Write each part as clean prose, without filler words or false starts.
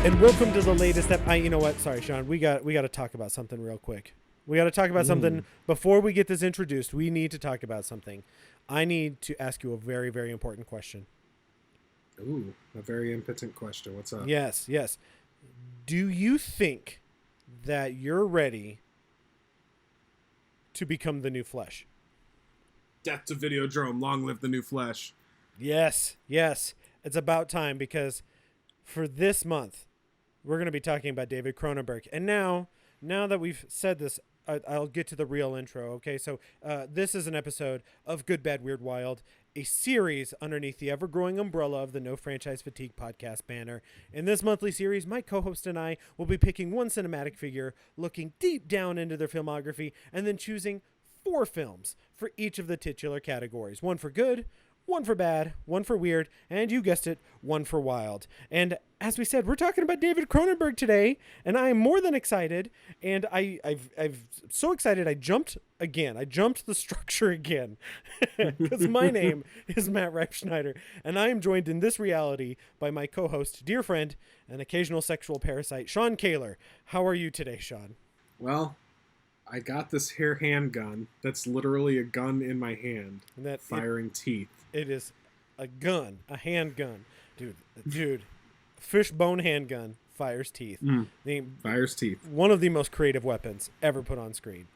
And welcome to the latest you know what? Sorry, Sean. We got to talk about something real quick. We got to talk about something before we get this introduced. We need to talk about something. I need to ask you a very, very important question. Ooh, a very impotent question. What's up? Yes. Do you think that you're ready to become the new Flesh? Death to Videodrome. Long live the new Flesh. Yes. It's about time, because for this month, we're going to be talking about David Cronenberg. And now that we've said this, I'll get to the real intro. Okay, so this is an episode of Good, Bad, Weird, Wild, a series underneath the ever-growing umbrella of the No Franchise Fatigue podcast banner. In this monthly series, my co-host and I will be picking one cinematic figure, looking deep down into their filmography, and then choosing 4 films for each of the titular categories. One for good, one for bad, one for weird, and you guessed it, one for wild. And as we said, we're talking about David Cronenberg today, and I am more than excited. And I'm so excited I jumped again. I jumped the structure again, because my name is Matt Reifschneider, and I am joined in this reality by my co-host, dear friend, and occasional sexual parasite, Sean Caylor. How are you today, Sean? Well, I got this here handgun that's literally a gun in my hand, firing teeth. It is a gun, a handgun. Dude, fishbone handgun fires teeth. Fires teeth. One of the most creative weapons ever put on screen.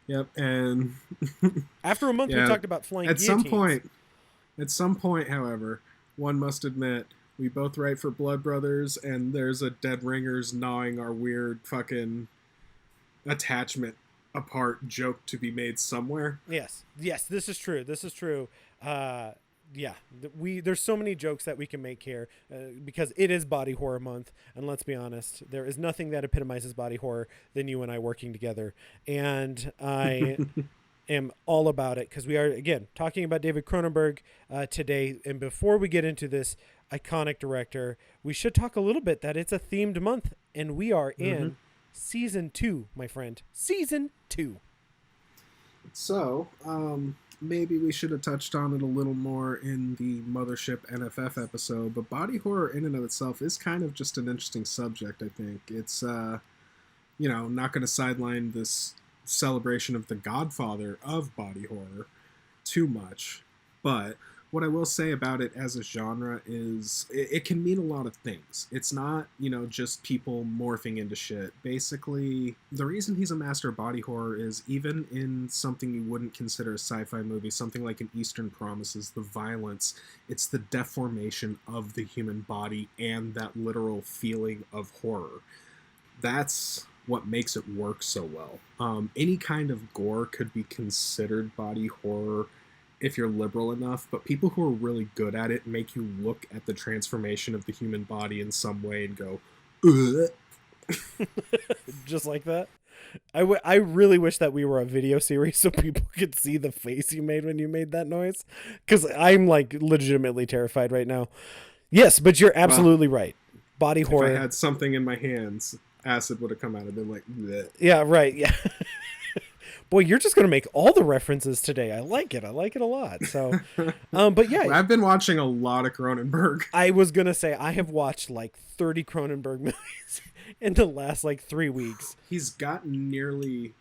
Yep, and after a month, we talked about flying guillotines. At some point, however, one must admit, we both write for Blood Brothers, and there's a dead ringers gnawing our weird fucking attachment apart joke to be made somewhere. Yes, this is true. There's so many jokes that we can make here because it is body horror month, and let's be honest, there is nothing that epitomizes body horror than you and I working together, and I am all about it, because we are, again, talking about David Cronenberg today. And before we get into this iconic director, we should talk a little bit that it's a themed month, and we are in Season 2, my friend. Season 2. So, maybe we should have touched on it a little more in the Mothership NFF episode, but body horror in and of itself is kind of just an interesting subject, I think. It's, not going to sideline this celebration of the godfather of body horror too much, but what I will say about it as a genre is it can mean a lot of things. It's not, just people morphing into shit. Basically, the reason he's a master of body horror is even in something you wouldn't consider a sci-fi movie, something like an Eastern Promises, the violence, it's the deformation of the human body and that literal feeling of horror. That's what makes it work so well. Any kind of gore could be considered body horror if you're liberal enough, but people who are really good at it make you look at the transformation of the human body in some way and go, ugh. Just like that. I really wish that we were a video series so people could see the face you made when you made that noise, because I'm like legitimately terrified right now. Yes, but you're absolutely right. Body horror. If I had something in my hands, acid would have come out and been like, bleh. Yeah, right. Yeah. Boy, you're just going to make all the references today. I like it a lot. So, but yeah. I've been watching a lot of Cronenberg. I was going to say, I have watched like 30 Cronenberg movies in the last like 3 weeks. He's got nearly,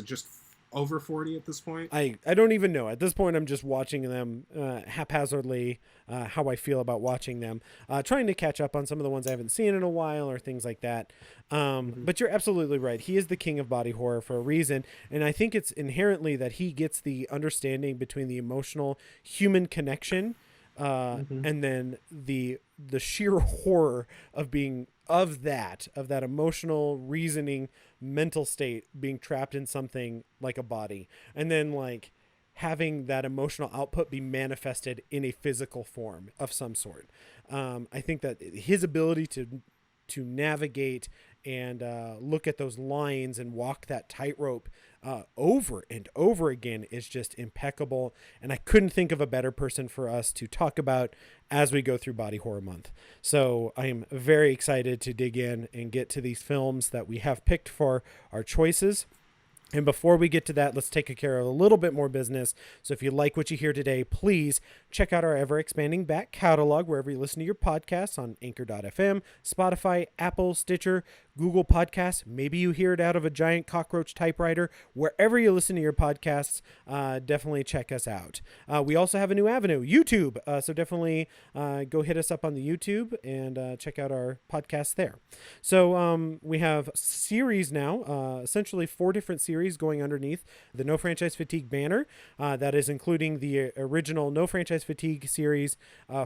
just over 40 at this point? I don't even know. At this point, I'm just watching them haphazardly, how I feel about watching them, trying to catch up on some of the ones I haven't seen in a while or things like that. But you're absolutely right. He is the king of body horror for a reason. And I think it's inherently that he gets the understanding between the emotional human connection and then the sheer horror of being of that emotional reasoning mental state, being trapped in something like a body, and then like having that emotional output be manifested in a physical form of some sort. I think that his ability to navigate and look at those lines and walk that tightrope over and over again is just impeccable. And I couldn't think of a better person for us to talk about as we go through Body Horror Month. So I am very excited to dig in and get to these films that we have picked for our choices. And before we get to that, let's take care of a little bit more business. So if you like what you hear today, please check out our ever-expanding back catalog wherever you listen to your podcasts on Anchor.fm, Spotify, Apple, Stitcher, Google Podcasts. Maybe you hear it out of a giant cockroach typewriter. Wherever you listen to your podcasts, definitely check us out. We also have a new avenue, YouTube. So definitely go hit us up on the YouTube and check out our podcast there. So we have series now, essentially 4 different series going underneath the No Franchise Fatigue banner. That is including the original No Franchise Fatigue series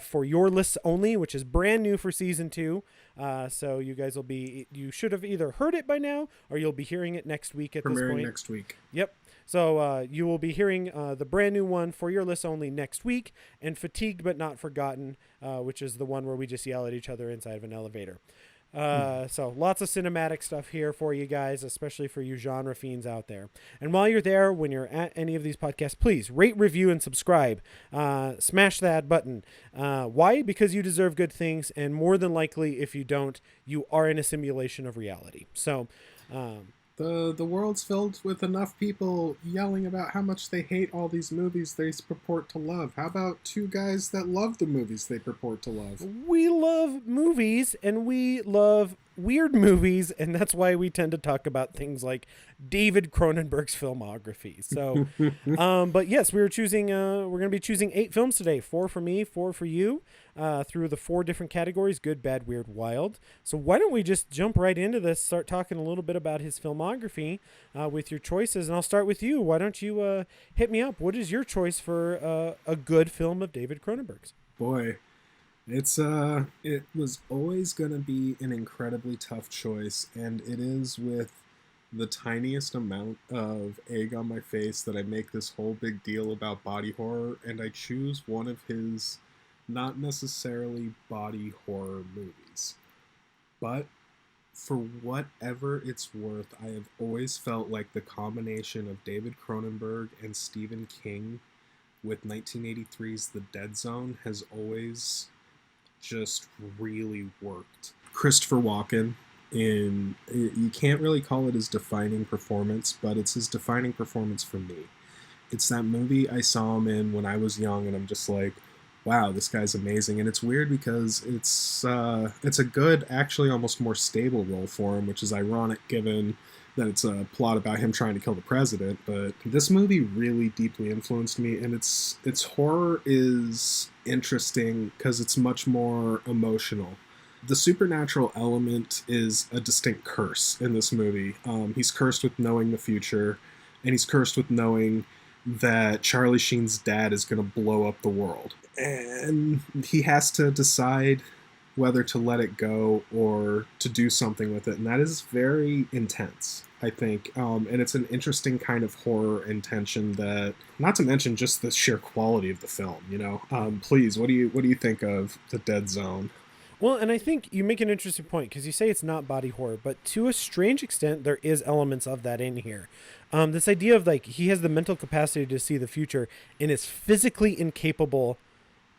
for your lists only, which is brand new for season 2. So you guys you should have either heard it by now or you'll be hearing it next week at this point. Premiering next week. Yep. So you will be hearing the brand new one for your list only next week, and Fatigued But Not Forgotten, which is the one where we just yell at each other inside of an elevator. So lots of cinematic stuff here for you guys, especially for you genre fiends out there. And while you're there, when you're at any of these podcasts, please rate, review, and subscribe. Smash that button. Why? Because you deserve good things, and more than likely, if you don't, you are in a simulation of reality. So the world's filled with enough people yelling about how much they hate all these movies they purport to love. How about 2 guys that love the movies they purport to love? We love movies, and we love weird movies, and that's why we tend to talk about things like David Cronenberg's filmography. So, but yes, we're going to be choosing 8 films today, 4 for me, 4 for you, through the 4 different categories: good, bad, weird, wild. So why don't we just jump right into this, start talking a little bit about his filmography with your choices, and I'll start with you. Why don't you hit me up? What is your choice for a good film of David Cronenberg's? Boy, it was always going to be an incredibly tough choice, and it is with the tiniest amount of egg on my face that I make this whole big deal about body horror, and I choose one of his not necessarily body horror movies. But for whatever it's worth, I have always felt like the combination of David Cronenberg and Stephen King with 1983's The Dead Zone has always just really worked. Christopher Walken, you can't really call it his defining performance, but it's his defining performance for me. It's that movie I saw him in when I was young, and I'm just like, wow, this guy's amazing. And it's weird because it's a good, actually almost more stable role for him, which is ironic given that it's a plot about him trying to kill the president. But this movie really deeply influenced me, and its horror is interesting because it's much more emotional. The supernatural element is a distinct curse in this movie. He's cursed with knowing the future, and he's cursed with knowing that Charlie Sheen's dad is going to blow up the world. And he has to decide whether to let it go or to do something with it. And that is very intense, I think. And it's an interesting kind of horror and tension that, not to mention just the sheer quality of the film, you know. Please, what do you think of The Dead Zone? Well, and I think you make an interesting point because you say it's not body horror, but to a strange extent, there is elements of that in here. This idea of like he has the mental capacity to see the future and is physically incapable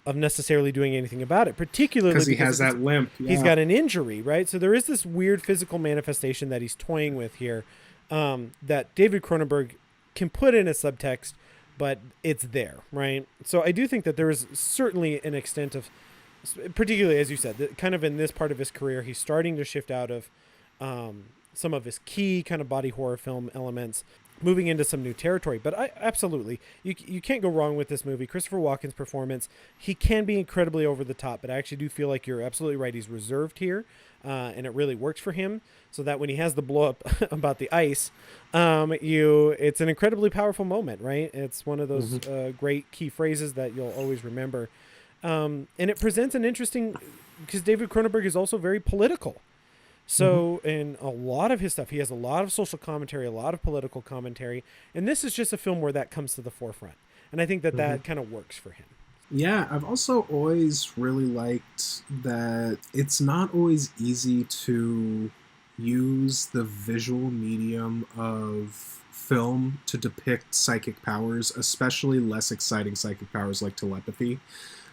of necessarily doing anything about it, particularly because he has that limp. Yeah. He's got an injury, right? So there is this weird physical manifestation that he's toying with here that David Cronenberg can put in a subtext, but it's there, right? So I do think that there is certainly an extent of, particularly as you said, that kind of in this part of his career, he's starting to shift out of some of his key kind of body horror film elements, moving into some new territory. But absolutely, you can't go wrong with this movie. Christopher Walken's performance, he can be incredibly over the top, but I actually do feel like you're absolutely right. He's reserved here, and it really works for him, so that when he has the blow up about the ice, it's an incredibly powerful moment, right? It's one of those great key phrases that you'll always remember. And it presents an interesting, because David Cronenberg is also very political. So in a lot of his stuff, he has a lot of social commentary, a lot of political commentary. And this is just a film where that comes to the forefront. And I think that that kind of works for him. Yeah, I've also always really liked that it's not always easy to use the visual medium of film to depict psychic powers, especially less exciting psychic powers like telepathy.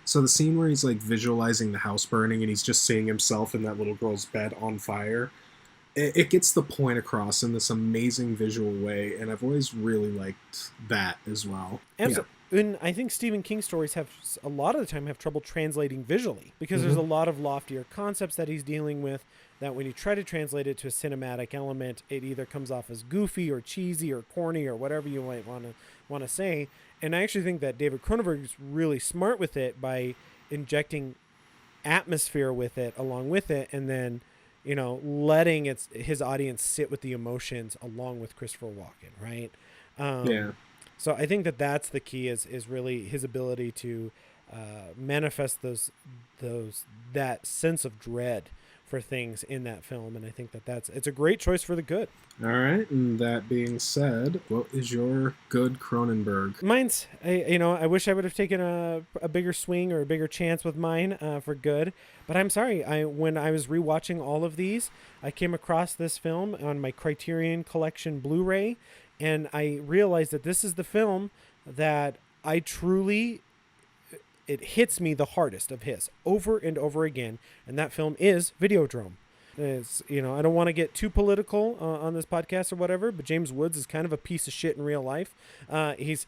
So the scene where he's like visualizing the house burning and he's just seeing himself in that little girl's bed on fire, it gets the point across in this amazing visual way, and I've always really liked that as well. Absolutely. And I think Stephen King stories have a lot of the time have trouble translating visually because there's a lot of loftier concepts that he's dealing with that when you try to translate it to a cinematic element, it either comes off as goofy or cheesy or corny or whatever you might want to say. And I actually think that David Cronenberg is really smart with it by injecting atmosphere with it along with it, and then letting his audience sit with the emotions along with Christopher Walken, right? Yeah. So I think that's the key is really his ability to manifest that sense of dread for things in that film, and I think it's a great choice for the good. All right, and that being said, what is your good Cronenberg? Mine's, I wish I would have taken a bigger swing or a bigger chance with mine for good, but I'm sorry. When I was rewatching all of these, I came across this film on my Criterion Collection Blu-ray, and I realized that this is the film that it hits me the hardest of his over and over again. And that film is Videodrome. It's, I don't want to get too political on this podcast or whatever, but James Woods is kind of a piece of shit in real life. He's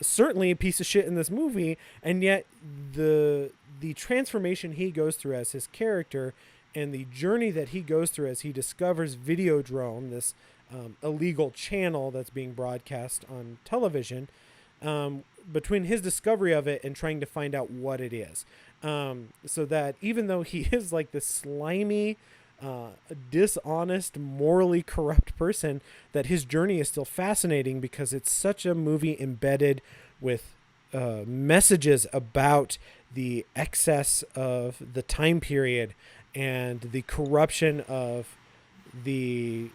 certainly a piece of shit in this movie. And yet the transformation he goes through as his character and the journey that he goes through as he discovers Videodrome, this illegal channel that's being broadcast on television, between his discovery of it and trying to find out what it is. So that even though he is like this slimy, dishonest, morally corrupt person, that his journey is still fascinating because it's such a movie embedded with messages about the excess of the time period and the corruption of the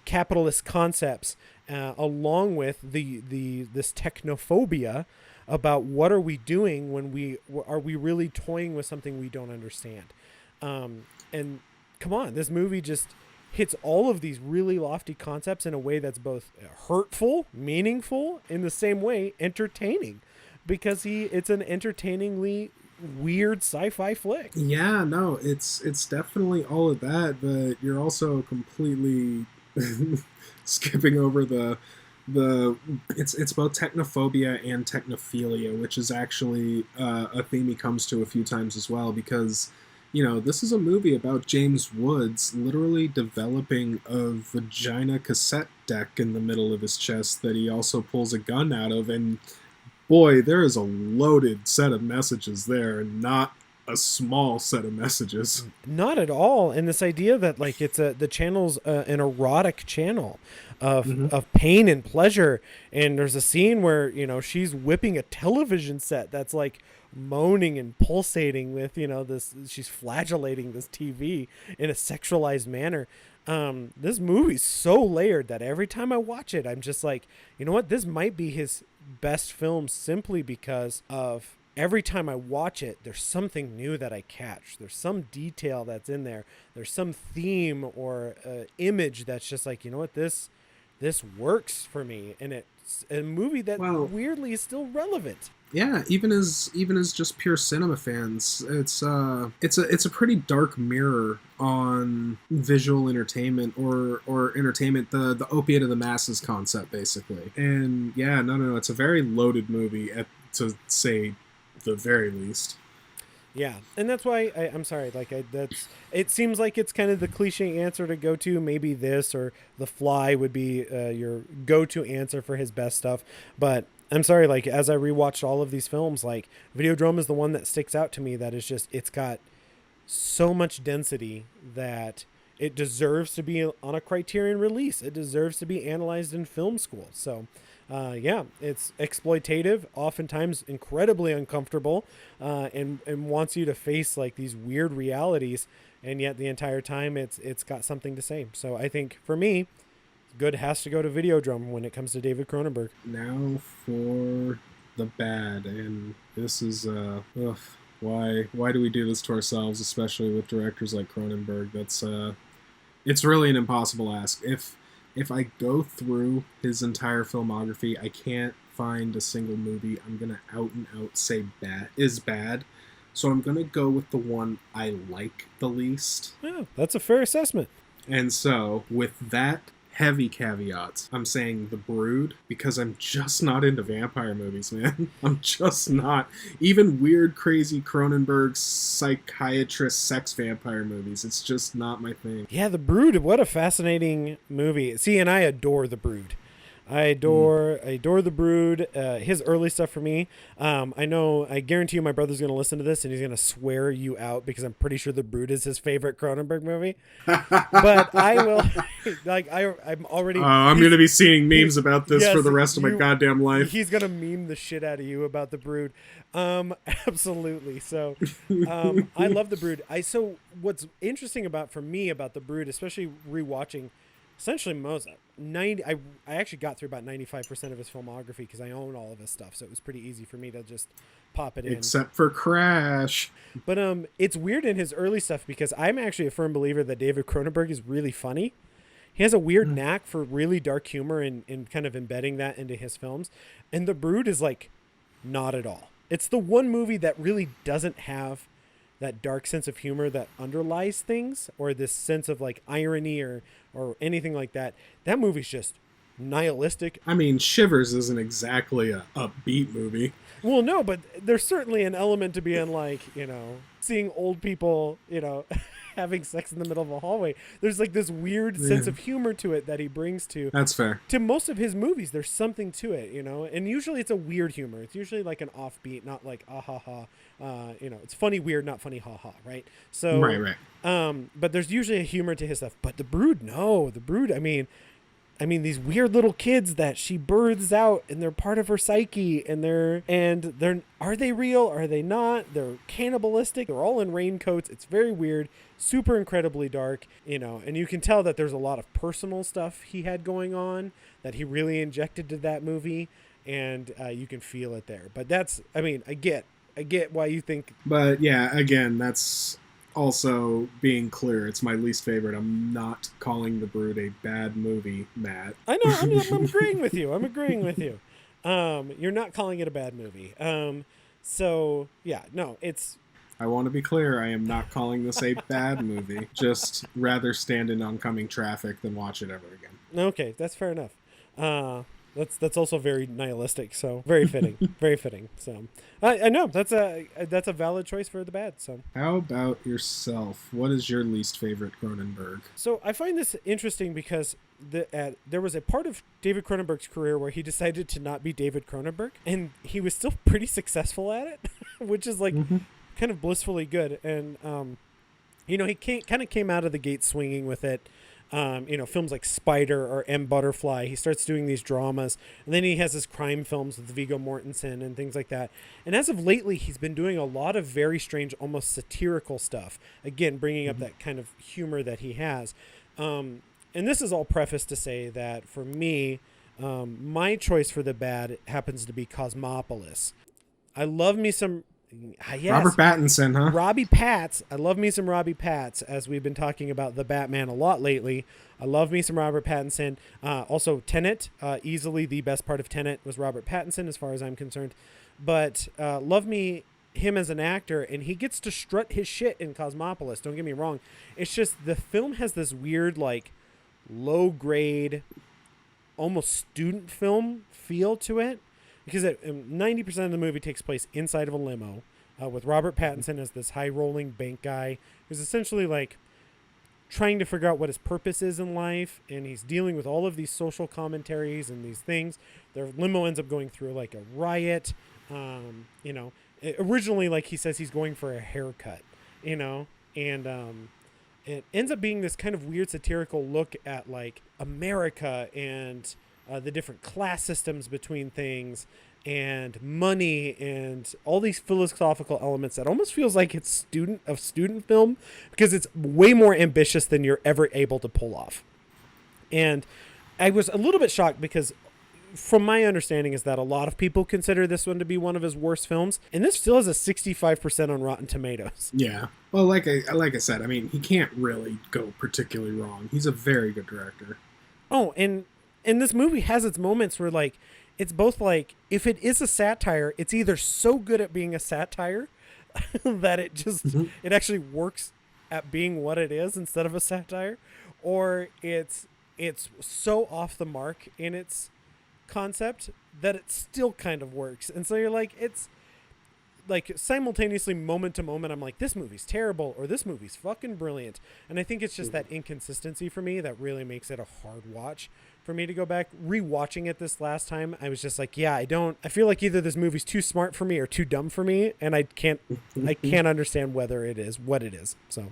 capitalist concepts, along with this technophobia about what are we doing when are we really toying with something we don't understand. And come on, this movie just hits all of these really lofty concepts in a way that's both hurtful, meaningful, in the same way entertaining, because it's an entertainingly weird sci-fi flick. Yeah, no, it's definitely all of that, but you're also completely skipping over it's both technophobia and technophilia, which is actually a theme he comes to a few times as well, because this is a movie about James Woods literally developing a vagina cassette deck in the middle of his chest that he also pulls a gun out of, and boy, there is a loaded set of messages there, and not a small set of messages. Not at all. And this idea that like the channel's an erotic channel of pain and pleasure, and there's a scene where she's whipping a television set that's like moaning and pulsating with this, she's flagellating this TV in a sexualized manner. This movie's so layered that every time I watch it, I'm just like, you know what, this might be his best film simply because of every time I watch it, there's something new that I catch. There's some detail that's in there. There's some theme or image that's just like, you know what, this works for me, and it's a movie that weirdly is still relevant. Yeah, even as just pure cinema fans, it's a pretty dark mirror on visual entertainment or entertainment, the opiate of the masses concept, basically. And yeah, no, it's a very loaded movie, to say the very least. Yeah, and that's why I'm sorry. It seems like it's kind of the cliche answer to go to. Maybe this or The Fly would be your go-to answer for his best stuff. But I'm sorry. Like, as I rewatched all of these films, like Videodrome is the one that sticks out to me. That is just, it's got so much density that it deserves to be on a Criterion release. It deserves to be analyzed in film school. So. Yeah, it's exploitative, oftentimes incredibly uncomfortable, and wants you to face like these weird realities, and yet the entire time it's got something to say. So I think for me, good has to go to Videodrome when it comes to David Cronenberg. Now for the bad, and this is why do we do this to ourselves, especially with directors like Cronenberg? That's it's really an impossible ask. If I go through his entire filmography, I can't find a single movie I'm going to out and out say is bad. So I'm going to go with the one I like the least. Yeah, that's a fair assessment. And so, with that heavy caveats, I'm saying The Brood because I'm just not into vampire movies, man. I'm just not. Even weird, crazy Cronenberg psychiatrist sex vampire movies. It's just not my thing. Yeah, The Brood. What a fascinating movie. See, and I adore The Brood. I adore The Brood. His early stuff for me. I guarantee you my brother's going to listen to this and he's going to swear you out because I'm pretty sure The Brood is his favorite Cronenberg movie. But I will, I'm already... I'm going to be seeing memes about this for the rest of my goddamn life. He's going to meme the shit out of you about The Brood. Absolutely. So, I love The Brood. So what's interesting for me about The Brood, especially rewatching essentially most 90, I actually got through about 95% of his filmography because I own all of his stuff, so it was pretty easy for me to just pop it in. Except for Crash. But it's weird in his early stuff because I'm actually a firm believer that David Cronenberg is really funny. He has a weird knack for really dark humor and kind of embedding that into his films. And The Brood is like not at all. It's the one movie that really doesn't have that dark sense of humor that underlies things or this sense of like irony or anything like that. That movie's just nihilistic. I mean, Shivers isn't exactly a upbeat movie. Well, no, but there's certainly an element to being like, seeing old people, having sex in the middle of a hallway. There's like this weird sense of humor to it that he brings to. That's fair. To most of his movies, there's something to it, and usually it's a weird humor. It's usually like an offbeat, not like ah ha ha. It's funny weird, not funny ha ha, right? So right. But there's usually a humor to his stuff. But The Brood, no, The Brood. I mean, these weird little kids that she births out and they're part of her psyche and they're are they real? Are they not? They're cannibalistic. They're all in raincoats. It's very weird, super incredibly dark, and you can tell that there's a lot of personal stuff he had going on that he really injected to that movie. And you can feel it there. But I get why you think. But yeah, again, that's also being clear. It's my least favorite. I'm not calling The Brood a bad movie, Matt. I know. I'm agreeing with you. You're not calling it a bad movie. So yeah, no, it's. I want to be clear. I am not calling this a bad movie. Just rather stand in oncoming traffic than watch it ever again. Okay, that's fair enough. That's also very nihilistic, so very fitting, very fitting. So I know that's a valid choice for the bad. So how about yourself? What is your least favorite Cronenberg? So I find this interesting because there was a part of David Cronenberg's career where he decided to not be David Cronenberg, and he was still pretty successful at it, which is like kind of blissfully good. And he kind of came out of the gate swinging with it. Films like Spider or M. Butterfly. He starts doing these dramas, and then he has his crime films with Viggo Mortensen and things like that. And as of lately, he's been doing a lot of very strange, almost satirical stuff. Again, bringing up that kind of humor that he has. And this is all prefaced to say that for me, my choice for the bad happens to be Cosmopolis. I love me some. Yes. Robert Pattinson, huh? Robbie Pats. I love me some Robbie Pats, as we've been talking about the Batman a lot lately. I love me some Robert Pattinson. Also, Tenet. Easily the best part of Tenet was Robert Pattinson, as far as I'm concerned. But love me him as an actor, and he gets to strut his shit in Cosmopolis. Don't get me wrong. It's just the film has this weird, like, low-grade, almost student film feel to it. Because 90% of the movie takes place inside of a limo with Robert Pattinson as this high-rolling bank guy who's essentially like trying to figure out what his purpose is in life, and he's dealing with all of these social commentaries and these things. Their limo ends up going through like a riot. Originally, like he says, he's going for a haircut, and it ends up being this kind of weird satirical look at like America and the different class systems between things and money and all these philosophical elements that almost feels like it's student film because it's way more ambitious than you're ever able to pull off. And I was a little bit shocked because from my understanding is that a lot of people consider this one to be one of his worst films, and this still has a 65% on Rotten Tomatoes. Yeah. Well, like I said, I mean, he can't really go particularly wrong. He's a very good director. Oh, and this movie has its moments where, like, it's both like, if it is a satire, it's either so good at being a satire that it just, it actually works at being what it is instead of a satire, or it's so off the mark in its concept that it still kind of works. And so you're like, it's like simultaneously moment to moment, I'm like, this movie's terrible or this movie's fucking brilliant. And I think it's just that inconsistency for me that really makes it a hard watch for me to go back. Rewatching it this last time, I was just like, yeah, I feel like either this movie's too smart for me or too dumb for me, and I can't understand whether it is what it is. So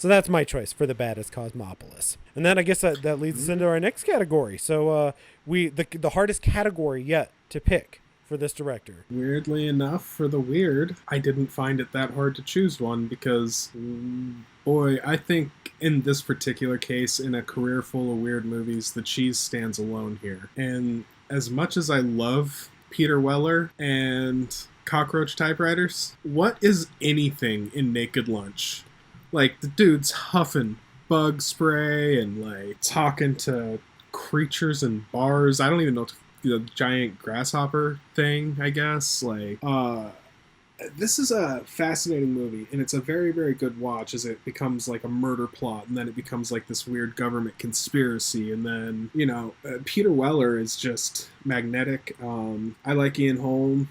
that's my choice for the baddest Cosmopolis. And then I guess that leads us into our next category. So the hardest category yet to pick for this director. Weirdly enough, for the weird, I didn't find it that hard to choose one because, boy, I think in this particular case, in a career full of weird movies, the cheese stands alone here. And as much as I love Peter Weller and Cockroach Typewriters, what is anything in Naked Lunch? Like, the dude's huffing bug spray and, like, talking to creatures in bars. I don't even know the giant grasshopper thing, I guess. Like, this is a fascinating movie, and it's a very, very good watch as it becomes like a murder plot, and then it becomes like this weird government conspiracy, and then, Peter Weller is just magnetic. I like Ian Holm,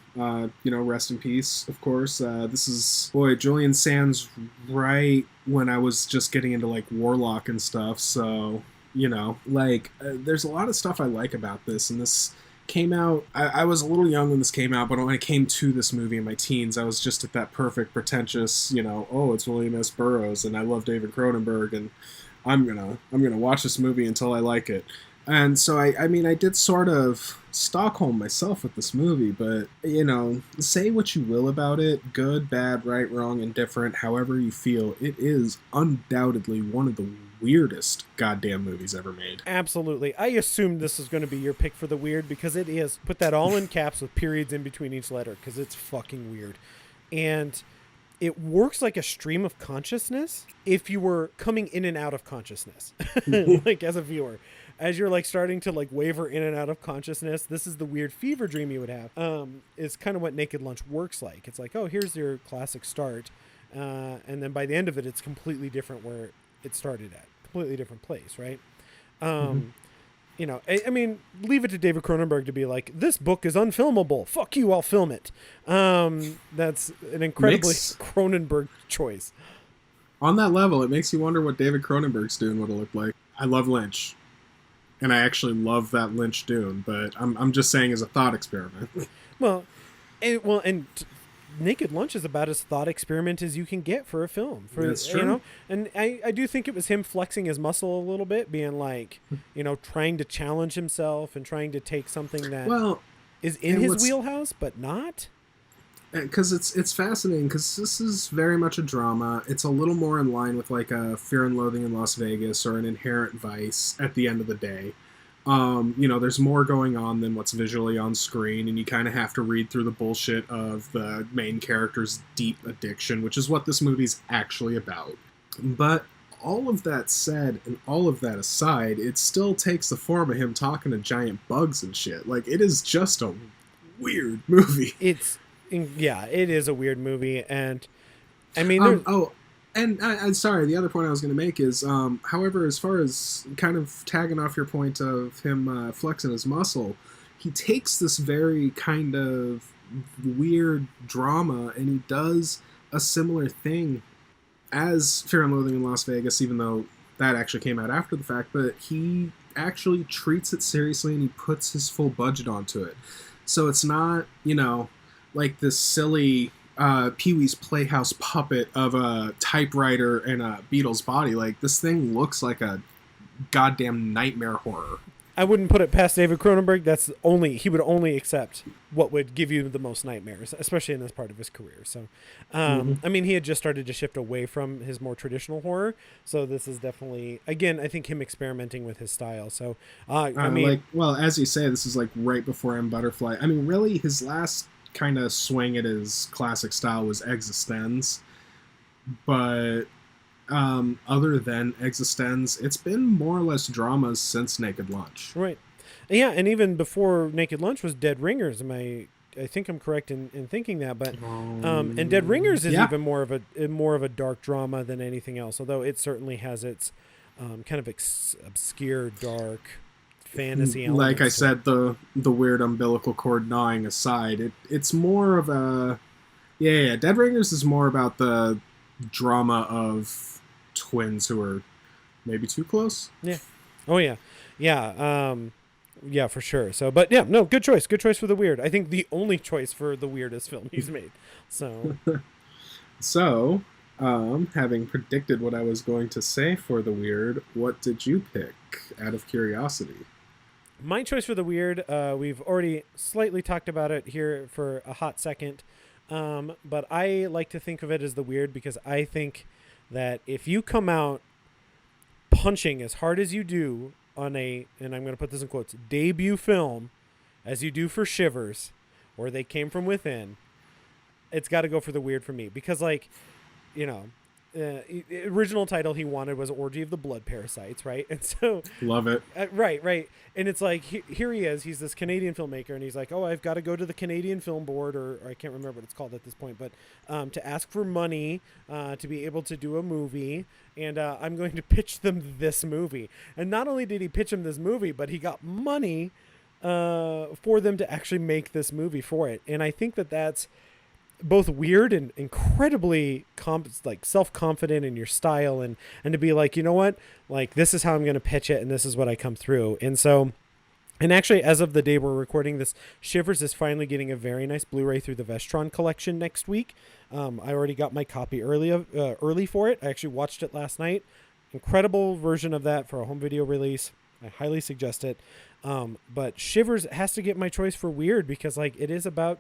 rest in peace, of course. This is, Julian Sands right when I was just getting into like Warlock and stuff, so, there's a lot of stuff I like about this, and this came out, I was a little young when this came out, but when I came to this movie in my teens, I was just at that perfect pretentious, it's William S. Burroughs and I love David Cronenberg and I'm gonna watch this movie until I like it. And so I did sort of Stockholm myself with this movie, but say what you will about it, good, bad, right, wrong, indifferent, however you feel, it is undoubtedly one of the weirdest goddamn movies ever made. Absolutely. I assumed this was going to be your pick for the weird because it is. Put that all in caps with periods in between each letter because it's fucking weird. And it works like a stream of consciousness if you were coming in and out of consciousness, like as a viewer. As you're like starting to like waver in and out of consciousness, this is the weird fever dream you would have. Is kind of what Naked Lunch works like. It's like, oh, here's your classic start. And then by the end of it, it's completely different where it started at. Completely different place, right? I mean, leave it to David Cronenberg to be like, this book is unfilmable. Fuck you, I'll film it. That's an incredibly Cronenberg choice. On that level, it makes you wonder what David Cronenberg's Dune would have looked like. I love Lynch. And I actually love that Lynch Dune, but I'm just saying as a thought experiment. And Naked Lunch is about as thought experiment as you can get for a film. That's true. And I do think it was him flexing his muscle a little bit, being like, trying to challenge himself and trying to take something that is in his wheelhouse, but not. Because it's fascinating, because this is very much a drama. It's a little more in line with like a Fear and Loathing in Las Vegas or an Inherent Vice at the end of the day. There's more going on than what's visually on screen, and you kind of have to read through the bullshit of the main character's deep addiction, which is what this movie's actually about. But all of that said, and all of that aside, it still takes the form of him talking to giant bugs and shit. Like, it is just a weird movie. It is a weird movie, and I mean, I'm sorry, the other point I was going to make is, however, as far as kind of tagging off your point of him flexing his muscle, he takes this very kind of weird drama and he does a similar thing as Fear and Loathing in Las Vegas, even though that actually came out after the fact, but he actually treats it seriously and he puts his full budget onto it. So it's not, like this silly Pee-wee's Playhouse puppet of a typewriter and a Beatles body. Like, this thing looks like a goddamn nightmare horror. I wouldn't put it past David Cronenberg. He would only accept what would give you the most nightmares, especially in this part of his career. So, I mean, he had just started to shift away from his more traditional horror. So this is definitely, again, I think him experimenting with his style. So, as you say, this is like right before M. Butterfly. I mean, really, his last kind of swing at his classic style was Existenz, but other than Existenz, it's been more or less dramas since Naked Lunch. Right. Yeah, and even before Naked Lunch was Dead Ringers. I think I'm correct in thinking that, but and Dead Ringers is even more of a dark drama than anything else, although it certainly has its kind of obscure, dark fantasy elements. Like I said, the weird umbilical cord gnawing aside, it's more of a Dead Ringers is more about the drama of twins who are maybe too close. Yeah. Oh yeah. Yeah. Yeah, for sure. So, but yeah, no, good choice. Good choice for the weird. I think the only choice for the weirdest film he's made. So, so, having predicted what I was going to say for the weird, what did you pick out of curiosity? My choice for the weird, we've already slightly talked about it here for a hot second. But I like to think of it as the weird because I think that if you come out punching as hard as you do on and I'm going to put this in quotes, debut film, as you do for Shivers, or They Came From Within, it's got to go for the weird for me. Because, like, original title he wanted was Orgy of the Blood Parasites, right? And so... Love it. Right. And it's like, here he is. He's this Canadian filmmaker, and he's like, oh, I've got to go to the Canadian Film Board, or I can't remember what it's called at this point, but to ask for money to be able to do a movie, and I'm going to pitch them this movie. And not only did he pitch them this movie, but he got money for them to actually make this movie for it. And I think that that's both weird and incredibly self-confident in your style, and to be like, you know what, like, this is how I'm going to pitch it, and this is what I come through. And so, and actually, as of the day we're recording this, Shivers is finally getting a very nice Blu-ray through the Vestron collection next week. I already got my copy early for it. I actually watched it last night. Incredible version of that for a home video release. I highly suggest it. But Shivers has to get my choice for weird because, like, it is about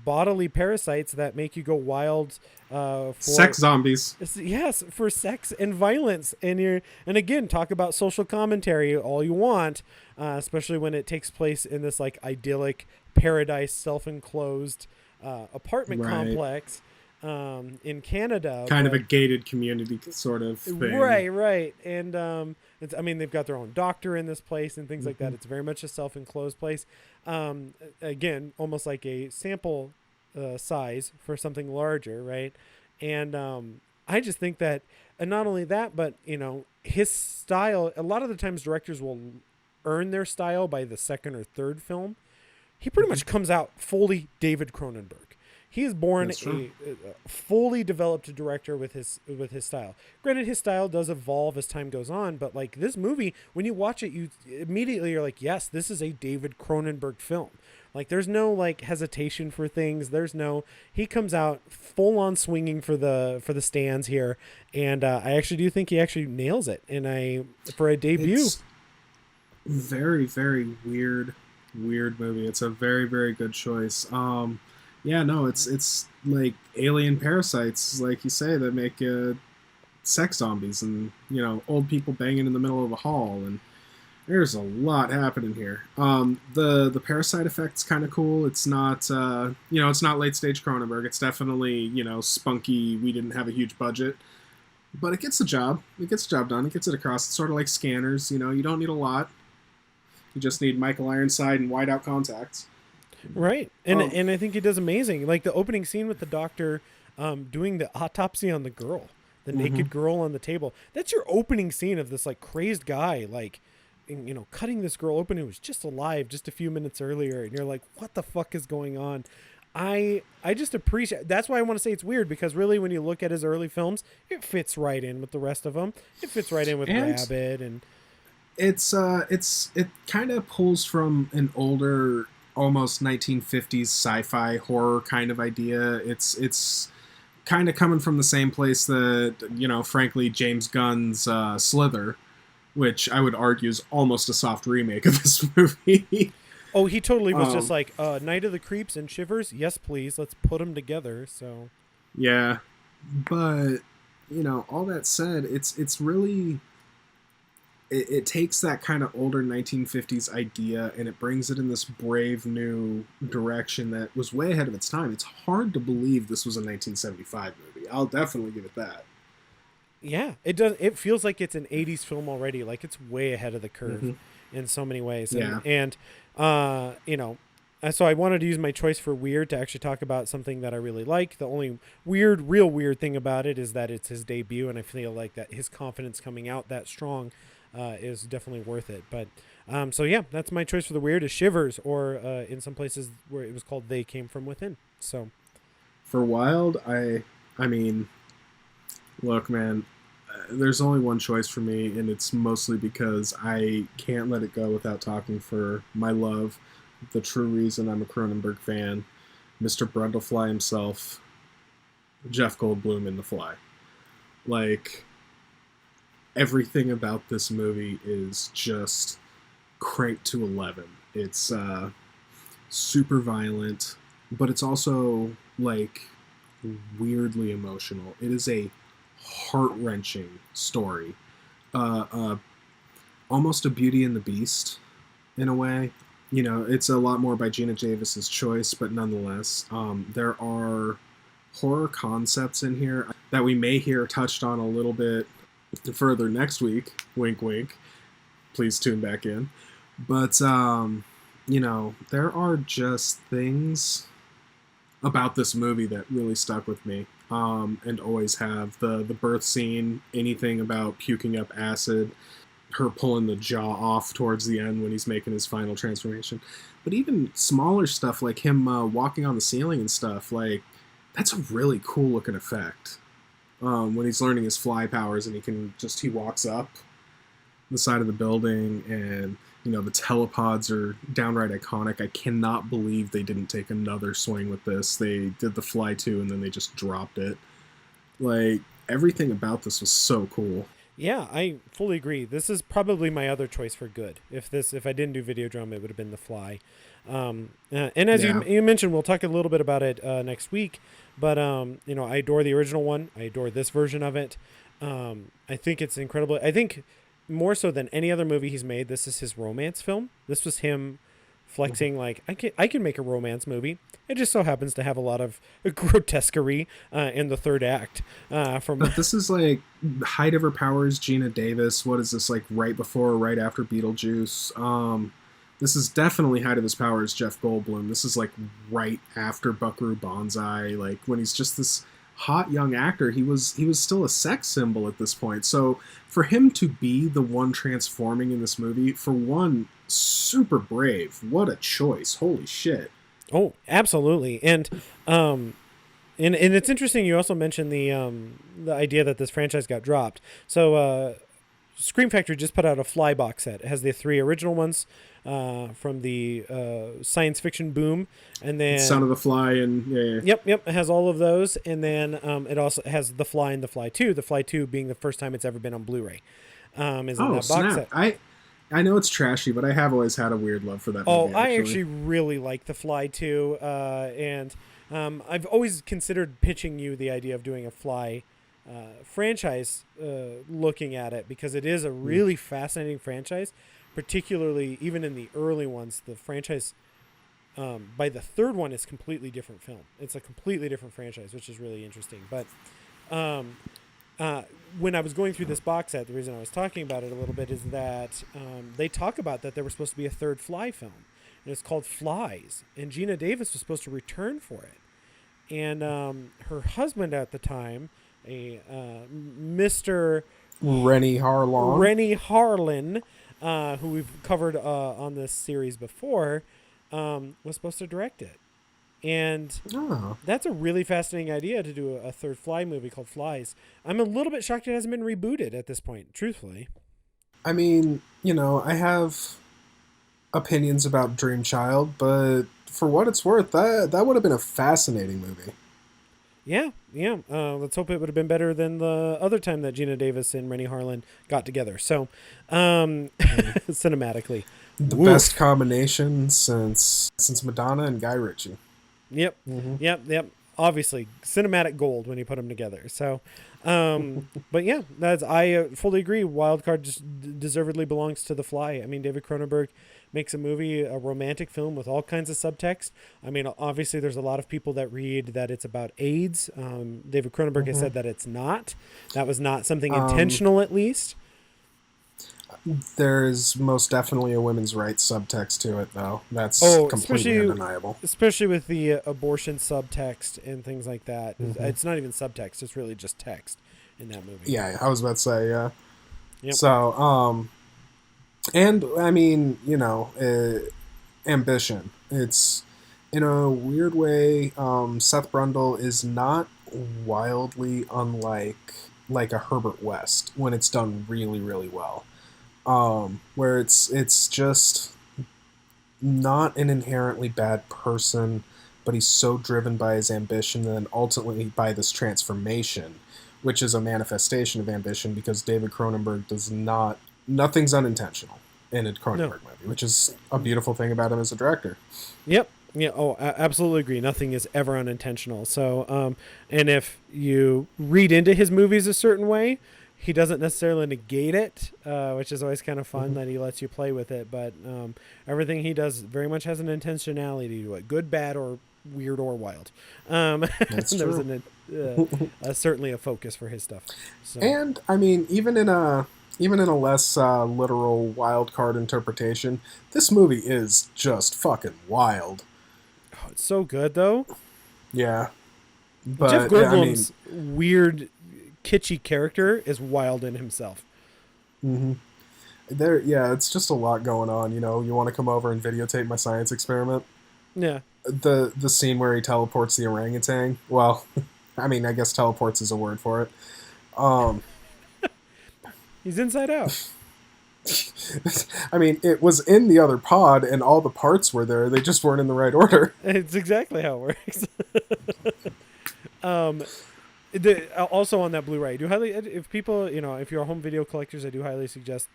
bodily parasites that make you go wild for sex zombies. Yes, for sex and violence. And again, talk about social commentary all you want, especially when it takes place in this like idyllic paradise, self-enclosed apartment complex in Canada. Kind of a gated community sort of thing. Right. And they've got their own doctor in this place and things like that. It's very much a self-enclosed place. Again, almost like a sample size for something larger, right? And I just think that, and not only that, but, his style, a lot of the times directors will earn their style by the second or third film. He pretty much comes out fully David Cronenberg. He is born a fully developed director with his style. Granted, his style does evolve as time goes on, but like this movie, when you watch it, you immediately are like, yes, this is a David Cronenberg film. Like, there's no like hesitation for things. He comes out full on swinging for the stands here, and I actually do think he actually nails it. And for a debut, it's very, very weird movie. It's a very, very good choice. Yeah, no, it's like alien parasites, like you say, that make sex zombies and, old people banging in the middle of a hall, and there's a lot happening here. The parasite effect's kind of cool. It's not, it's not late stage Cronenberg. It's definitely, spunky. We didn't have a huge budget, but it gets the job. It gets the job done. It gets it across. It's sort of like Scanners. You don't need a lot. You just need Michael Ironside and whiteout contacts. Right. And I think he does amazing. Like the opening scene with the doctor doing the autopsy on the girl, the naked girl on the table. That's your opening scene of this like crazed guy, like, cutting this girl open who was just alive just a few minutes earlier. And you're like, what the fuck is going on? I just appreciate, that's why I want to say it's weird, because really when you look at his early films, it fits right in with the rest of them. It fits right in with Rabbit, and it kind of pulls from an older, almost 1950s sci-fi horror kind of idea. It's kind of coming from the same place that, frankly, James Gunn's Slither, which I would argue is almost a soft remake of this movie. Oh, he totally was just like, Night of the Creeps and Shivers? Yes, please. Let's put them together. So, yeah. But, all that said, it's really... It takes that kind of older 1950s idea and it brings it in this brave new direction that was way ahead of its time. It's hard to believe this was a 1975 movie. I'll definitely give it that. Yeah, it does. It feels like it's an 80s film already. Like it's way ahead of the curve in so many ways. And So I wanted to use my choice for weird to actually talk about something that I really like. The only real weird thing about it is that it's his debut, and I feel like that his confidence coming out that strong is definitely worth it. But so yeah, that's my choice for the weird is Shivers, or in some places where it was called They Came From Within. So For wild, I mean, look, man, there's only one choice for me, and it's mostly because I can't let it go without talking for my love, the true reason I'm a Cronenberg fan, Mr. Brundlefly himself, Jeff Goldblum in The Fly. Like, everything about this movie is just cranked to 11. It's super violent, but it's also, like, weirdly emotional. It is a heart-wrenching story. Almost a Beauty and the Beast, in a way. You know, it's a lot more by Gina Davis's choice, but nonetheless, there are horror concepts in here that we may hear touched on a little bit further next week. Wink, wink. Please tune back in. But, you know, there are just things about this movie that really stuck with me, and always have. The birth scene, anything about puking up acid, her pulling the jaw off towards the end when he's making his final transformation. But even smaller stuff like him walking on the ceiling and stuff, like, that's a really cool looking effect. When he's learning his fly powers and he walks up the side of the building, and, you know, the telepods are downright iconic. I cannot believe they didn't take another swing with this. They did the Fly 2 and then they just dropped it. Like, everything about this was so cool. yeah, I fully agree. This is probably my other choice for good. If I didn't do Videodrome, it would have been The Fly. And as you mentioned, we'll talk a little bit about it next week. But you know, I adore the original one. I adore this version of it. I think it's incredible. I think more so than any other movie he's made, this is his romance film. This was him flexing like, I can make a romance movie. It just so happens to have a lot of grotesquerie in the third act. But this is like height of her powers, Gina Davis. What is this, like right before or right after Beetlejuice? This is definitely height of his powers, Jeff Goldblum. This is like right after Buckaroo Banzai. Like when he's just this hot young actor, he was still a sex symbol at this point. So for him to be the one transforming in this movie, for one, super brave. What a choice. Holy shit. Oh, absolutely. And it's interesting you also mentioned the idea that this franchise got dropped. So Scream Factory just put out a Fly box set. It has the 3 original ones from the science fiction boom, and then Son of the Fly, and Yep. It has all of those, and then it also has the Fly and the Fly 2. The Fly 2 being the first time it's ever been on Blu-ray. Is in that box set. I know it's trashy, but I have always had a weird love for that movie. I actually really like The Fly 2, and I've always considered pitching you the idea of doing a Fly franchise, looking at it, because it is a really fascinating franchise, particularly even in the early ones. The franchise, by the third one, is completely different film. It's a completely different franchise, which is really interesting. But when I was going through this box set, the reason I was talking about it a little bit is that they talk about that there was supposed to be a third Fly film, and it's called Flies, and Gina Davis was supposed to return for it, and her husband at the time, a Mr. Rennie Harlan, who we've covered on this series before, was supposed to direct it. And that's a really fascinating idea, to do a third Fly movie called Flies. I'm a little bit shocked it hasn't been rebooted at this point, truthfully. I mean, you know, I have opinions about Dream Child, but for what it's worth, that would have been a fascinating movie. Yeah. Let's hope it would have been better than the other time that Gina Davis and Rennie Harlan got together. So, cinematically, the best combination since Madonna and Guy Ritchie. Yep. Mm-hmm. Yep. Obviously, cinematic gold when you put them together. So, but yeah, I fully agree. Wildcard just deservedly belongs to The Fly. I mean, David Cronenberg makes a romantic film with all kinds of subtext. I mean, obviously, there's a lot of people that read that it's about AIDS. David Cronenberg has said that it's not. That was not something intentional, at least. There's most definitely a women's rights subtext to it, though. That's Oh, completely undeniable. especially with the abortion subtext and things like that. Hmm. It's not even subtext; it's really just text in that movie. Yeah, I was about to say, yeah. Yep. So, and I mean, ambition. It's in a weird way. Seth Brundle is not wildly unlike like a Herbert West when it's done really, really well. Where it's just not an inherently bad person, but he's so driven by his ambition and then ultimately by this transformation, which is a manifestation of ambition because David Cronenberg does not, nothing's unintentional in a No. Cronenberg movie, which is a beautiful thing about him as a director. Yep. Yeah. Oh, absolutely agree. Nothing is ever unintentional. So, and if you read into his movies a certain way, he doesn't necessarily negate it, which is always kind of fun Mm-hmm. that he lets you play with it. But everything he does very much has an intentionality to it, good, bad, or weird or wild. That's There was true. certainly a focus for his stuff. So, And I mean, even in a less literal wild card interpretation, this movie is just fucking wild. oh, it's so good though. Yeah, Jeff but I mean, Goldblum's weird, kitschy character is wild in himself. mhm. Yeah, it's just a lot going on. You want to come over and videotape my science experiment? Yeah, The scene where he teleports the orangutan. Well, I mean, I guess teleports is a word for it. Um, he's inside out. I mean, it was in the other pod, and all the parts were there. They just weren't in the right order. It's exactly how it works. um, also on that Blu-ray, I do highly, if people, if you're home video collectors, I do highly suggest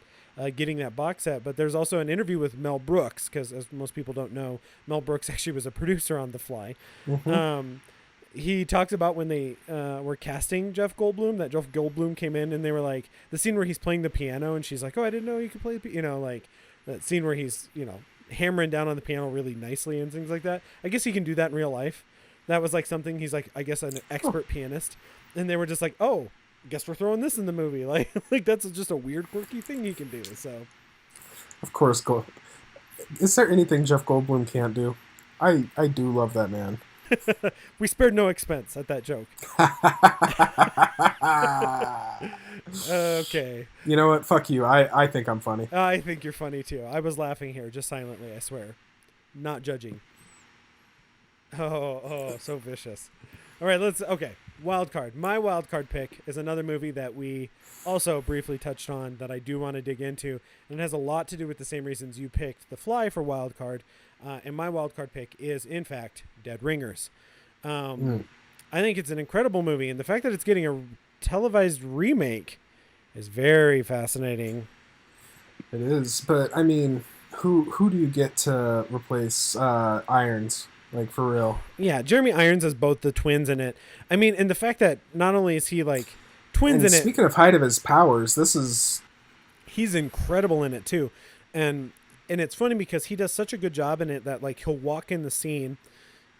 getting that box set. But there's also an interview with Mel Brooks because, as most people don't know, Mel Brooks actually was a producer on The Fly. Hmm. Um, he talks about when they were casting Jeff Goldblum, that Jeff Goldblum came in and they were like, the scene where he's playing the piano and she's like, oh, I didn't know you could play the piano, like that scene where he's hammering down on the piano really nicely and things like that. I guess he can do that in real life. That was like something, he's like, I guess, an expert pianist. And they were just like, oh, guess we're throwing this in the movie. Like that's just a weird, quirky thing he can do. So, Of course, is there anything Jeff Goldblum can't do? I do love that man. we spared no expense at that joke. Okay. You know what? Fuck you. I think I'm funny. I think you're funny too. I was laughing here, just silently, I swear. Not judging. Oh, so vicious. All right, okay. Wild card. My wild card pick is another movie that we also briefly touched on that I do want to dig into, and it has a lot to do with the same reasons you picked The Fly for wild card. And my wild card pick is, in fact, Dead Ringers. I think it's an incredible movie, and the fact that it's getting a televised remake is very fascinating. It is, but I mean, who do you get to replace Irons? Like for real? Yeah, Jeremy Irons has both the twins in it. I mean, and the fact that not only is he like twins And in it, speaking of height of his powers, this is he's incredible in it too. And it's funny because he does such a good job in it that like he'll walk in the scene,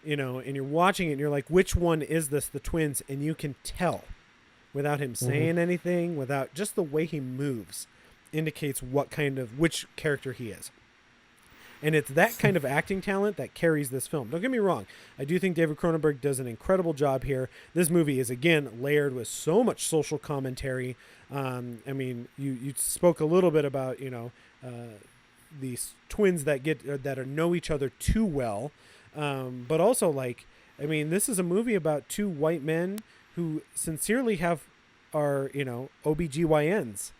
and you're watching it and you're like, which one is this, the twins? And you can tell without him saying anything, without just the way he moves indicates which character he is. And it's that kind of acting talent that carries this film. Don't get me wrong. I do think David Cronenberg does an incredible job here. This movie is, again, layered with so much social commentary. I mean, you spoke a little bit about, these twins that know each other too well. But also, I mean, this is a movie about two white men who sincerely are, OBGYNs.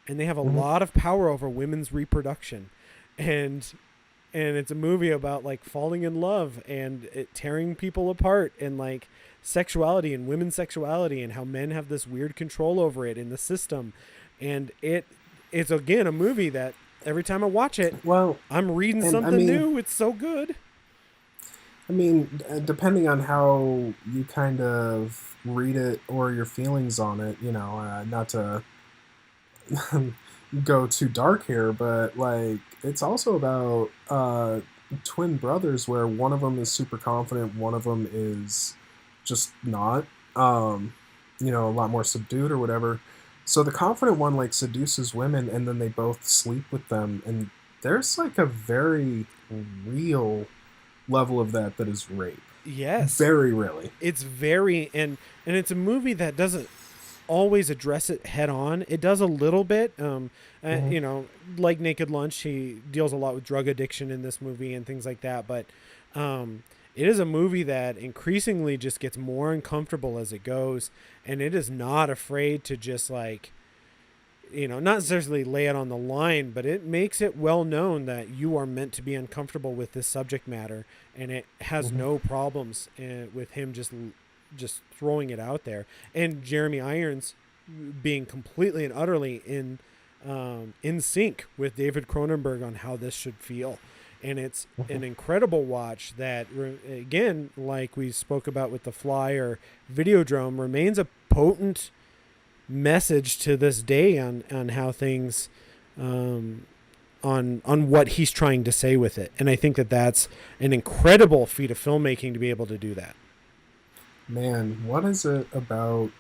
And they have a lot of power over women's reproduction. And it's a movie about like falling in love and it tearing people apart and like sexuality and women's sexuality and how men have this weird control over it in the system. And it's again a movie that every time I watch it, well, I'm reading something new. It's so good. I mean, depending on how you kind of read it or your feelings on it, not to go too dark here, but like it's also about twin brothers where one of them is super confident, one of them is just not, a lot more subdued or whatever. So the confident one like seduces women, and then they both sleep with them, and there's like a very real level of that is rape. Yes, Very really. it's very and it's a movie that doesn't always address it head on. It does a little bit. Hmm. You know, like Naked Lunch, he deals a lot with drug addiction in this movie and things like that. But it is a movie that increasingly just gets more uncomfortable as it goes, and it is not afraid to just like, you know, not necessarily lay it on the line, but it makes it well known that you are meant to be uncomfortable with this subject matter, and it has Hmm. no problems with him just throwing it out there, and Jeremy Irons being completely and utterly in sync with David Cronenberg on how this should feel. And it's Hmm. an incredible watch that, again, like we spoke about with The Fly or Videodrome, remains a potent message to this day on how things on what he's trying to say with it. And I think that that's an incredible feat of filmmaking to be able to do that. Man, what is it about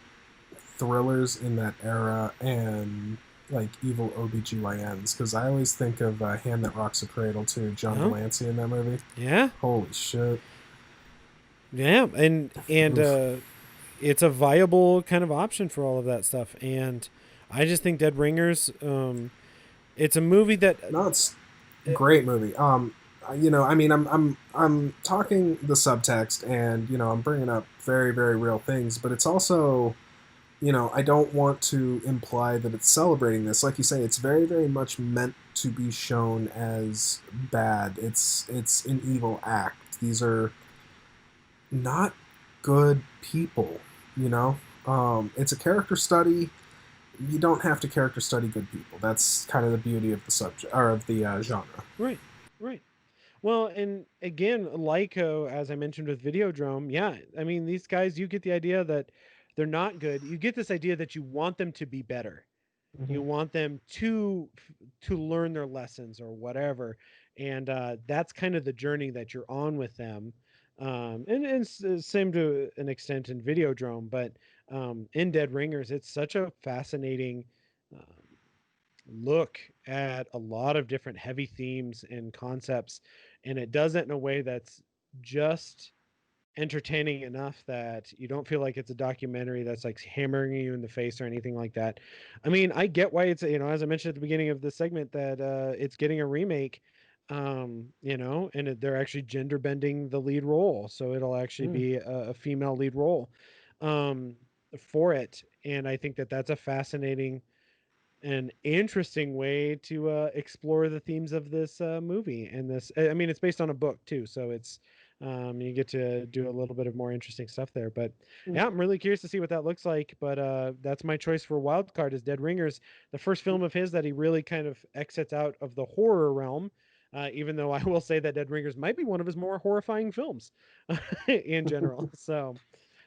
thrillers in that era and like evil OBGYNs? Because I always think of Hand That Rocks a Cradle too, John Oh, Delancey in that movie. yeah. Holy shit. Yeah, and Oof. it's a viable kind of option for all of that stuff. And I just think Dead Ringers, it's a movie that No, it's a great movie. I mean, I'm talking the subtext, and I'm bringing up very, very real things, but it's also, I don't want to imply that it's celebrating this. Like you say, it's very, very much meant to be shown as bad. It's an evil act. These are not good people. You know, it's a character study. You don't have to character study good people. That's kind of the beauty of the subject or of the genre. right, right. Well, and again, Lyco, as I mentioned with Videodrome, yeah, I mean, these guys, you get the idea that they're not good. You get this idea that you want them to be better. You Hmm. want them to learn their lessons or whatever, and that's kind of the journey that you're on with them. And same to an extent in Videodrome, but in Dead Ringers, it's such a fascinating um, look at a lot of different heavy themes and concepts, and it does it in a way that's just entertaining enough that you don't feel like it's a documentary that's like hammering you in the face or anything like that. I mean, I get why it's, you know, as I mentioned at the beginning of the segment, that it's getting a remake, you know, and they're actually gender bending the lead role, so it'll actually Mm. be a female lead role um, for it. And I think that that's a fascinating an interesting way to explore the themes of this movie. And this, I mean, it's based on a book too, so it's you get to do a little bit of more interesting stuff there. But Mm. yeah, I'm really curious to see what that looks like. But that's my choice for wild card is Dead Ringers, the first film of his that he really kind of exits out of the horror realm. Even though I will say that Dead Ringers might be one of his more horrifying films in general.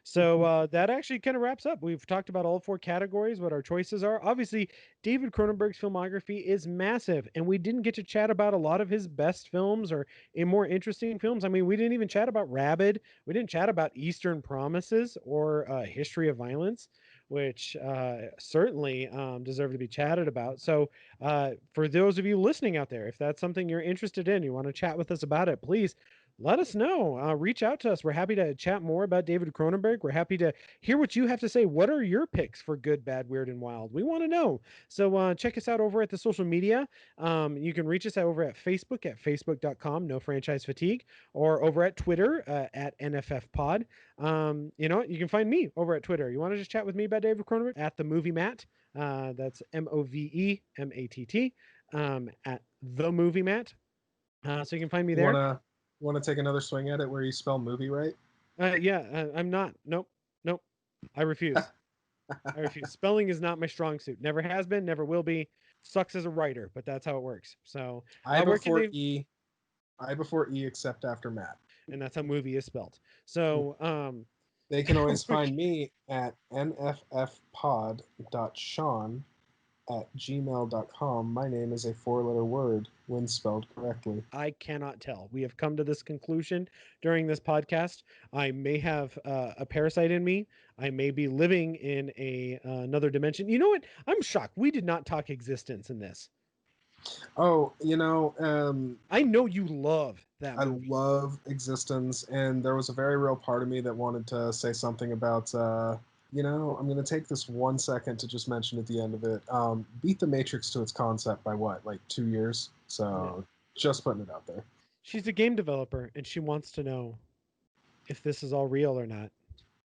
So that actually kind of wraps up. We've talked about all four categories, what our choices are. Obviously, David Cronenberg's filmography is massive, and we didn't get to chat about a lot of his best films or in more interesting films. I mean, we didn't even chat about Rabid. We didn't chat about Eastern Promises or History of Violence, which certainly deserve to be chatted about. So, for those of you listening out there, if that's something you're interested in, you want to chat with us about it, please let us know. Reach out to us. We're happy to chat more about David Cronenberg. We're happy to hear what you have to say. What are your picks for good, bad, weird, and wild? We want to know. So check us out over at the social media. You can reach us over at Facebook, no franchise fatigue, or over at Twitter at nffpod. You know what? You can find me over at Twitter. You want to just chat with me about David Cronenberg at the movie Matt. That's MOVEMATT at the movie Matt. So you can find me there. Wanna take another swing at it where you spell movie right? Yeah, I'm not. Nope. Nope. I refuse. I refuse. Spelling is not my strong suit. Never has been, never will be. Sucks as a writer, but that's how it works. So, I where can before they? E, I before E, except after Matt. And that's how movie is spelled. Mm. So, They can always where find me at nffpod.sean gmail.com. My name is a four-letter word when spelled correctly. I cannot tell. We have come to this conclusion during this podcast. I may have a parasite in me. I may be living in another dimension. You know what? I'm shocked. We did not talk existence in this. Oh, I know you love that I movie. love Existence, and there was a very real part of me that wanted to say something about, I'm going to take this 1 second to just mention at the end of it. Beat the Matrix to its concept by what, like 2 years? Yeah. So just putting it out there. She's a game developer and she wants to know if this is all real or not.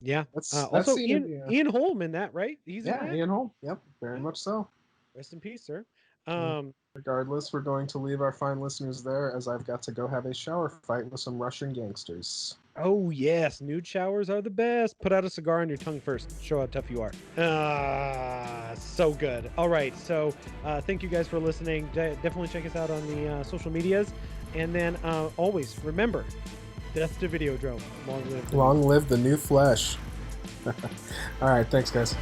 Yeah. That's Also, scene in Ian the, Ian Holm in that, right? He's in yeah, that. Ian Holm. Yep, very Yeah. much so. Rest in peace, sir. Yeah. Um, Regardless, we're going to leave our fine listeners there as I've got to go have a shower fight with some Russian gangsters. Oh yes, nude showers are the best. Put out a cigar on your tongue first. Show how tough you are. So good. All right, so thank you guys for listening. Definitely check us out on the social medias, and then always remember, death to Videodrome. Long live. Long live the new flesh. All right, thanks, guys.